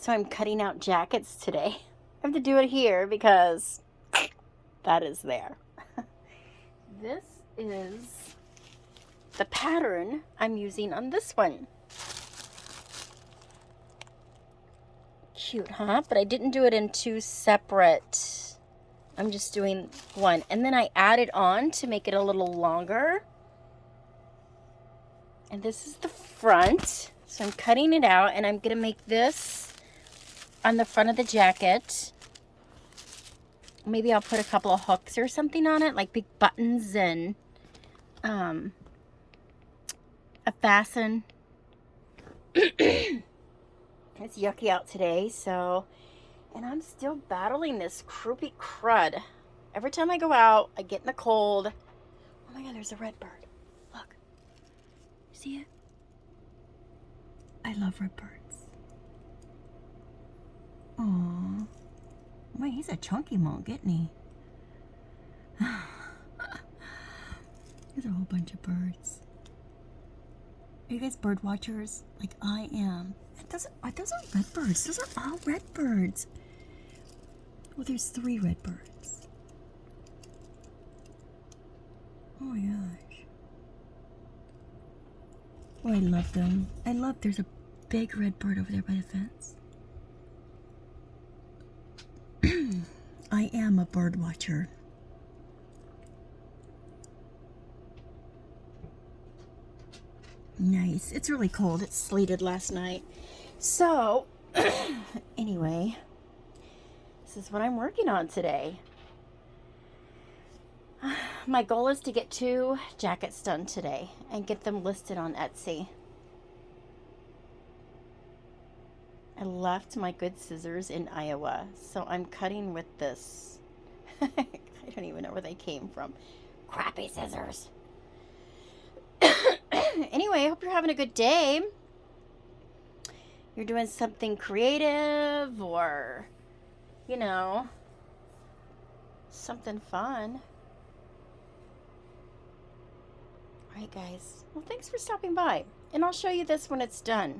So I'm cutting out jackets today. I have to do it here because that is there. This is the pattern I'm using on this one. Cute, huh? But I didn't do it in two separate. I'm just doing one. And then I added on to make it a little longer. And this is the front. So I'm cutting it out and I'm going to make this on the front of the jacket. Maybe I'll put a couple of hooks or something on it, like big buttons and a fasten. It's yucky out today, so, and I'm still battling this croupy crud. Every time I go out, I get in the cold. Oh my God, there's a red bird. Look. See it? I love red birds. Aww. Wait, he's a chunky monk, isn't he? There's a whole bunch of birds. Are you guys bird watchers? Like I am. Those are red birds. Those are all red birds. Well, there's 3 red birds. Oh my gosh. Oh, I love them. There's a big red bird over there by the fence. I am a bird watcher. Nice. It's really cold. It sleeted last night. So, anyway, this is what I'm working on today. My goal is to get 2 jackets done today and get them listed on Etsy. I left my good scissors in Iowa, so I'm cutting with this. I don't even know where they came from. Crappy scissors. Anyway, I hope you're having a good day. You're doing something creative or, you know, something fun. All right, guys. Well, thanks for stopping by. And I'll show you this when it's done.